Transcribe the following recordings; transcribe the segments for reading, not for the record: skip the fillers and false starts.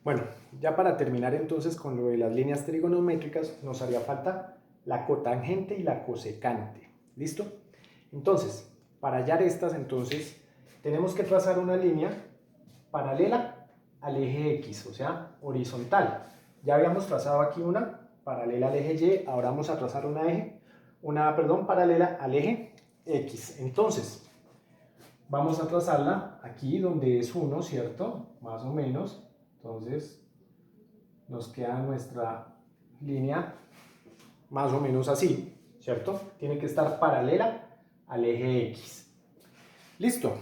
Bueno, ya para terminar entonces con lo de las líneas trigonométricas, nos haría falta la cotangente y la cosecante. ¿Listo? Entonces, para hallar estas, entonces, tenemos que trazar una línea paralela al eje X, o sea, horizontal. Ya habíamos trazado aquí una paralela al eje Y, ahora vamos a trazar una paralela al eje X. Entonces, vamos a trazarla aquí donde es 1, ¿cierto? Más o menos. Entonces, nos queda nuestra línea más o menos así, ¿cierto? Tiene que estar paralela al eje X. Listo.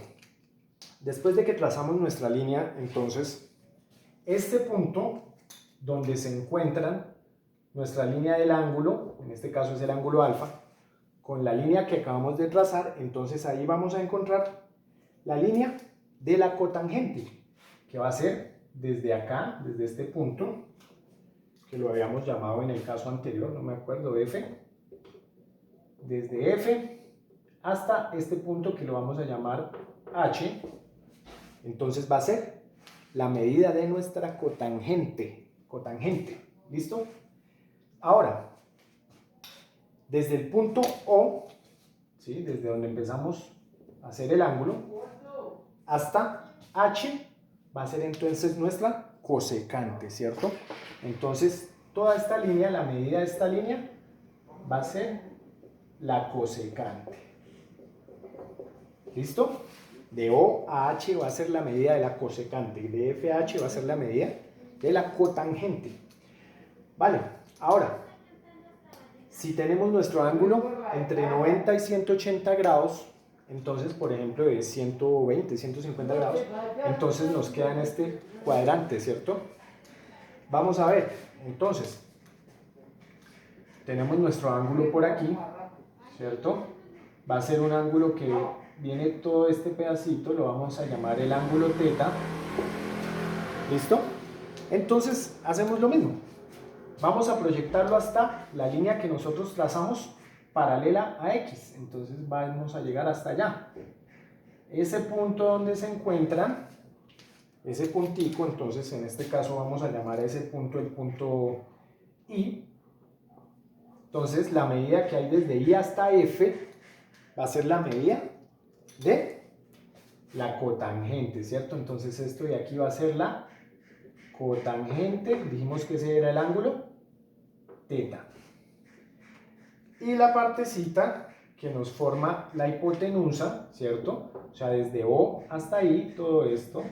Después de que trazamos nuestra línea, entonces, este punto donde se encuentran nuestra línea del ángulo, en este caso es el ángulo alfa, con la línea que acabamos de trazar, entonces ahí vamos a encontrar la línea de la cotangente, que va a ser desde acá, desde este punto, que lo habíamos llamado en el caso anterior, no me acuerdo, F, desde F hasta este punto que lo vamos a llamar H, entonces va a ser la medida de nuestra cotangente, ¿listo? Ahora, desde el punto O, ¿sí? Desde donde empezamos a hacer el ángulo, hasta H va a ser entonces nuestra cosecante, ¿cierto? Entonces, toda esta línea, la medida de esta línea, va a ser la cosecante. ¿Listo? De O a H va a ser la medida de la cosecante, de F a H va a ser la medida de la cotangente. Vale, ahora, si tenemos nuestro ángulo entre 90 y 180 grados, entonces, por ejemplo, de 120, 150 grados, entonces nos queda en este cuadrante, ¿cierto? Vamos a ver, entonces, tenemos nuestro ángulo por aquí, ¿cierto? Va a ser un ángulo que viene todo este pedacito, lo vamos a llamar el ángulo teta. ¿Listo? Entonces, hacemos lo mismo. Vamos a proyectarlo hasta la línea que nosotros trazamos paralela a X. Entonces vamos a llegar hasta allá. Ese punto donde se encuentra, ese puntico, entonces en este caso vamos a llamar a ese punto el punto I. Entonces la medida que hay desde I hasta F va a ser la medida de la cotangente, ¿cierto? Entonces esto de aquí va a ser la cotangente, dijimos que ese era el ángulo teta. Y la partecita que nos forma la hipotenusa, ¿cierto? O sea, desde O hasta ahí, todo esto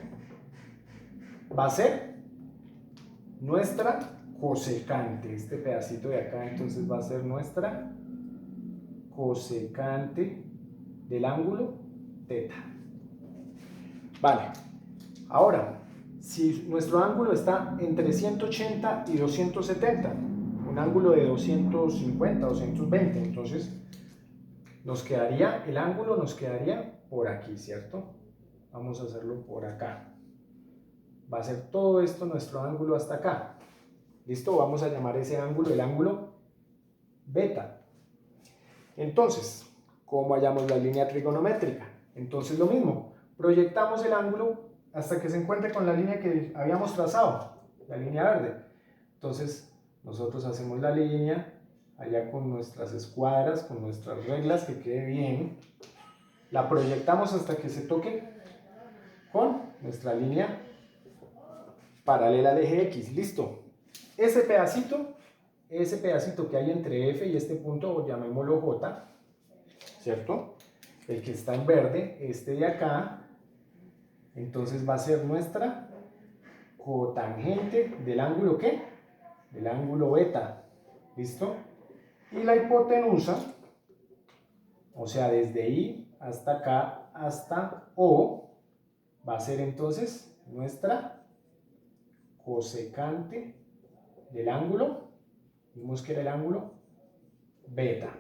va a ser nuestra cosecante. Este pedacito de acá, entonces, va a ser nuestra cosecante del ángulo teta. Vale. Ahora, si nuestro ángulo está entre 180 y 270, un ángulo de 250, 220, entonces el ángulo nos quedaría por aquí, ¿cierto? Vamos a hacerlo por acá. Va a ser todo esto nuestro ángulo hasta acá. ¿Listo? Vamos a llamar ese ángulo el ángulo beta. Entonces, ¿cómo hallamos la línea trigonométrica? Entonces lo mismo, proyectamos el ángulo hasta que se encuentre con la línea que habíamos trazado, la línea verde. Entonces, nosotros hacemos la línea allá con nuestras escuadras, con nuestras reglas, que quede bien. La proyectamos hasta que se toque con nuestra línea paralela al eje X. Listo. Ese pedacito que hay entre F y este punto, llamémoslo J, ¿cierto? El que está en verde, este de acá, entonces va a ser nuestra cotangente del ángulo ¿qué? Del ángulo beta. ¿Listo? Y la hipotenusa, o sea, desde I hasta acá, hasta O, va a ser entonces nuestra cosecante del ángulo, vimos que era el ángulo beta.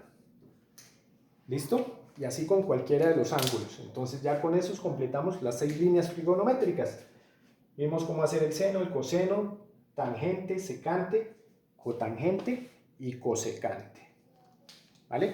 ¿Listo? Y así con cualquiera de los ángulos. Entonces ya con esos completamos las 6 líneas trigonométricas. Vimos cómo hacer el seno, el coseno, tangente, secante, cotangente y cosecante. ¿Vale?